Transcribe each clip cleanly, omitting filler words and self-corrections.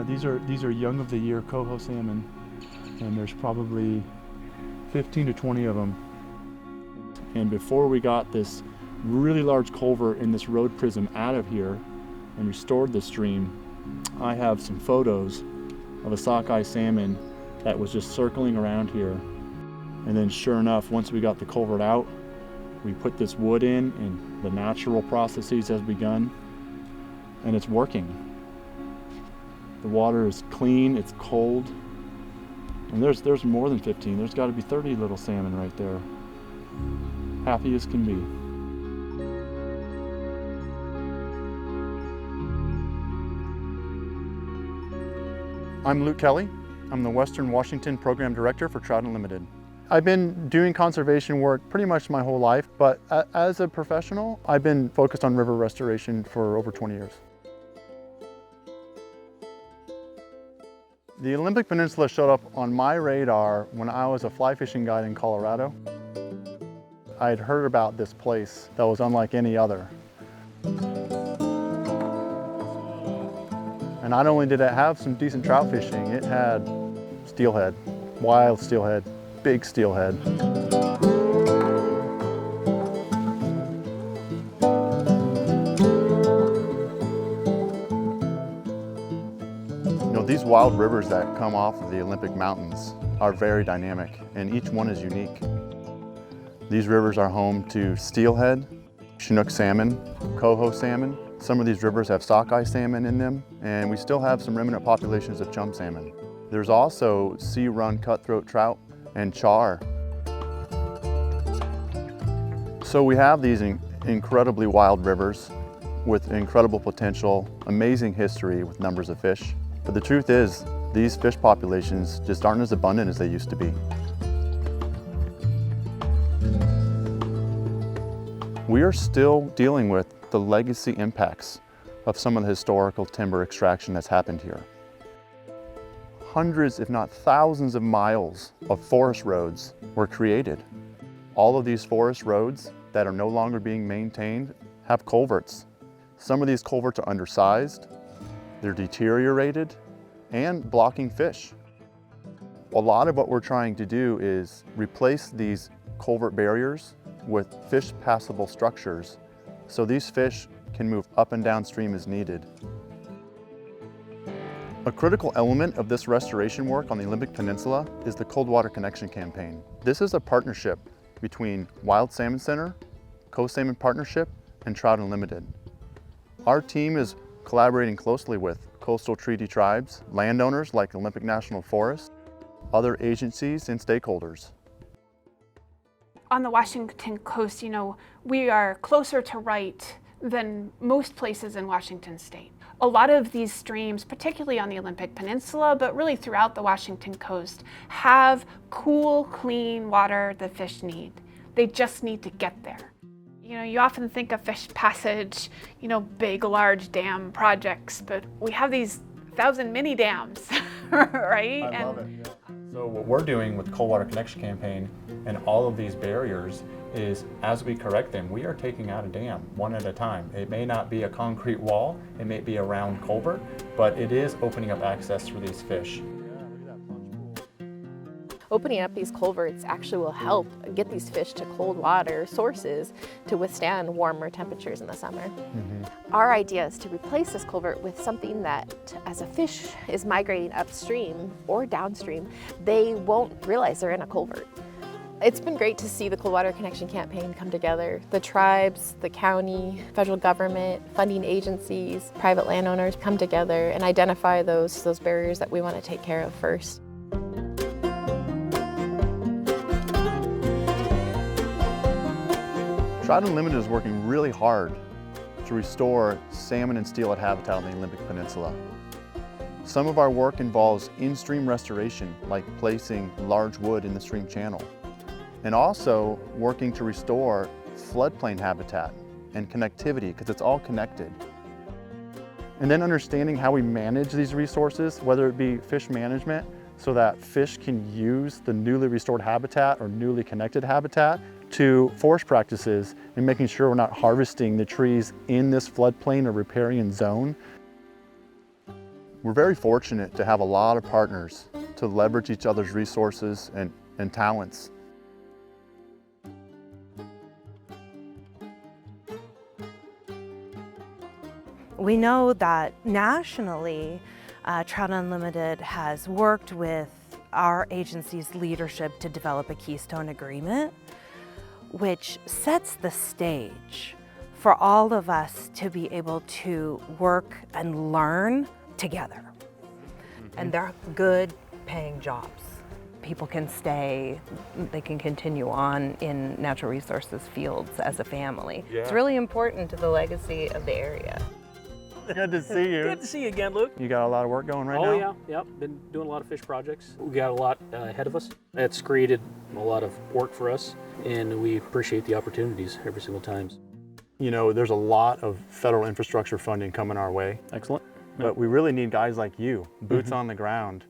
These are young of the year coho salmon, and there's probably 15 to 20 of them. And before we got this really large culvert in this road prism out of here and restored the stream, I have some photos of a sockeye salmon that was just circling around here. And then sure enough, once we got the culvert out, we put this wood in and the natural processes has begun, and it's working. The water is clean, it's cold, and there's more than 15. There's got to be 30 little salmon right there. Happy as can be. I'm Luke Kelly. I'm the Western Washington Program Director for Trout Unlimited. I've been doing conservation work pretty much my whole life, but as a professional, I've been focused on river restoration for over 20 years. The Olympic Peninsula showed up on my radar when I was a fly fishing guide in Colorado. I had heard about this place that was unlike any other. And not only did it have some decent trout fishing, it had steelhead, wild steelhead, big steelhead. These wild rivers that come off of the Olympic Mountains are very dynamic, and each one is unique. These rivers are home to steelhead, Chinook salmon, coho salmon. Some of these rivers have sockeye salmon in them, and we still have some remnant populations of chum salmon. There's also sea-run cutthroat trout and char. So we have these incredibly wild rivers with incredible potential, amazing history with numbers of fish. But the truth is, these fish populations just aren't as abundant as they used to be. We are still dealing with the legacy impacts of some of the historical timber extraction that's happened here. Hundreds, if not thousands of miles of forest roads were created. All of these forest roads that are no longer being maintained have culverts. Some of these culverts are undersized, they're deteriorated, and blocking fish. A lot of what we're trying to do is replace these culvert barriers with fish passable structures so these fish can move up and downstream as needed. A critical element of this restoration work on the Olympic Peninsula is the Cold Water Connection campaign. This is a partnership between Wild Salmon Center, Coast Salmon Partnership, and Trout Unlimited. Our team is collaborating closely with coastal treaty tribes, landowners like Olympic National Forest, other agencies and stakeholders. On the Washington coast, we are closer to right than most places in Washington state. A lot of these streams, particularly on the Olympic Peninsula, but really throughout the Washington coast, have cool, clean water the fish need. They just need to get there. You often think of fish passage, big, large dam projects, but we have these 1,000 mini dams, right? I love it. Yeah. So what we're doing with the Cold Water Connection campaign and all of these barriers is, as we correct them, we are taking out a dam one at a time. It may not be a concrete wall, it may be a round culvert, but it is opening up access for these fish. Opening up these culverts actually will help get these fish to cold water sources to withstand warmer temperatures in the summer. Our idea is to replace this culvert with something that, as a fish is migrating upstream or downstream, they won't realize they're in a culvert. It's been great to see the Cold Water Connection campaign come together. The tribes, the county, federal government, funding agencies, private landowners come together and identify those barriers that we want to take care of first. Trout Unlimited is working really hard to restore salmon and steelhead habitat on the Olympic Peninsula. Some of our work involves in-stream restoration, like placing large wood in the stream channel, and also working to restore floodplain habitat and connectivity, because it's all connected. And then understanding how we manage these resources, whether it be fish management, so that fish can use the newly restored habitat or newly connected habitat, to forest practices and making sure we're not harvesting the trees in this floodplain or riparian zone. We're very fortunate to have a lot of partners to leverage each other's resources and talents. We know that nationally, Trout Unlimited has worked with our agency's leadership to develop a Keystone Agreement, which sets the stage for all of us to be able to work and learn together. And they're good paying jobs. People can stay, they can continue on in natural resources fields as a family. Yeah. It's really important to the legacy of the area. Good to see you. Good to see you again, Luke. You got a lot of work going right now? Oh yeah, been doing a lot of fish projects. We got a lot ahead of us. It's created a lot of work for us, and we appreciate the opportunities every single time. You know, there's a lot of federal infrastructure funding coming our way. Excellent. But we really need guys like you, boots on the ground.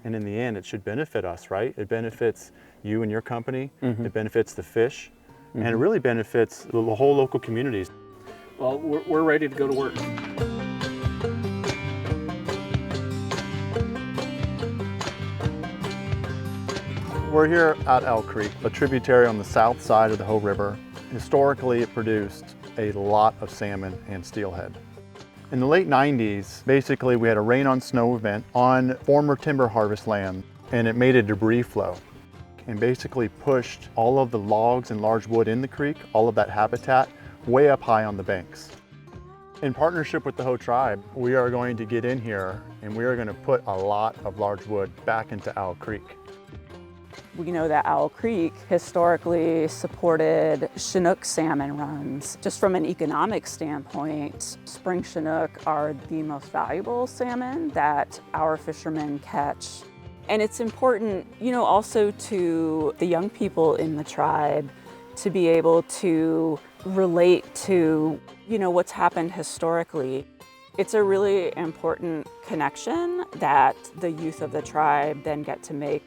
And in the end, it should benefit us, right? It benefits you and your company. It benefits the fish. And it really benefits the whole local communities. Well, we're ready to go to work. We're here at Elk Creek, a tributary on the south side of the Hoh River. Historically, it produced a lot of salmon and steelhead. In the late 90s, basically we had a rain on snow event on former timber harvest land, and it made a debris flow and basically pushed all of the logs and large wood in the creek, all of that habitat, way up high on the banks. In partnership with the Hoh tribe, we are going to get in here and we are going to put a lot of large wood back into Owl Creek. We know that Owl Creek historically supported Chinook salmon runs. Just from an economic standpoint, spring Chinook are the most valuable salmon that our fishermen catch. And it's important, you know, also to the young people in the tribe to be able to relate to, you know, what's happened historically. It's a really important connection that the youth of the tribe then get to make.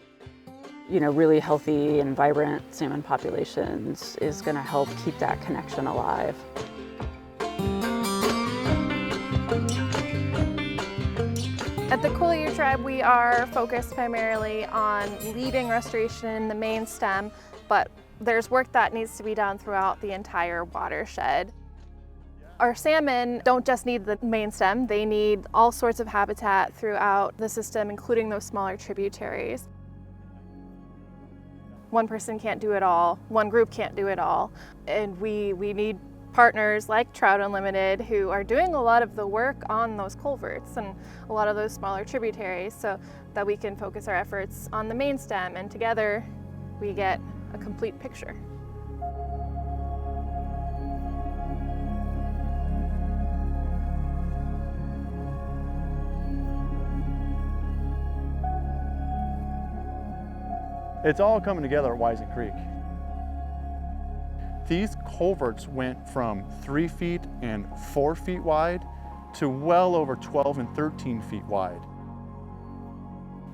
You know, really healthy and vibrant salmon populations is going to help keep that connection alive. At the Coolier Tribe, we are focused primarily on leading restoration in the main stem, but there's work that needs to be done throughout the entire watershed. Our salmon don't just need the main stem, they need all sorts of habitat throughout the system, including those smaller tributaries. One person can't do it all, one group can't do it all, and we need partners like Trout Unlimited who are doing a lot of the work on those culverts and a lot of those smaller tributaries so that we can focus our efforts on the main stem, and together we get a complete picture. It's all coming together at Wysen Creek. These culverts went from 3 feet and 4 feet wide to well over 12 and 13 feet wide.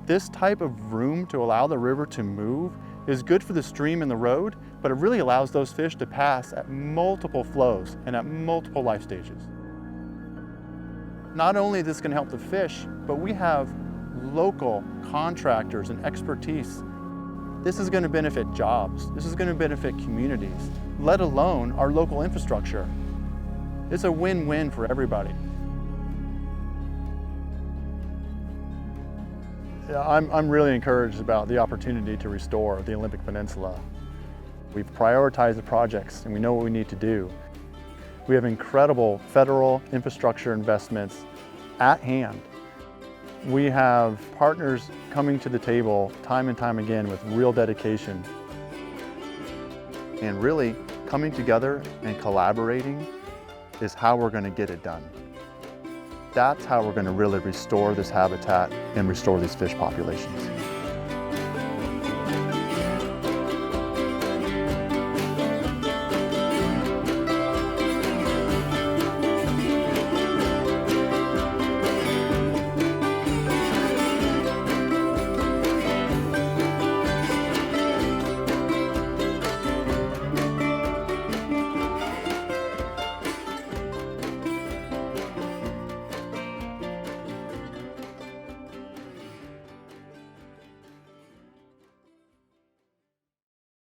This type of room to allow the river to move is good for the stream and the road, but it really allows those fish to pass at multiple flows and at multiple life stages. Not only is this going to help the fish, but we have local contractors and expertise. This is going to benefit jobs. This is going to benefit communities, let alone our local infrastructure. It's a win-win for everybody. I'm really encouraged about the opportunity to restore the Olympic Peninsula. We've prioritized the projects and we know what we need to do. We have incredible federal infrastructure investments at hand. We have partners coming to the table time and time again with real dedication. And really coming together and collaborating is how we're going to get it done. That's how we're going to really restore this habitat and restore these fish populations.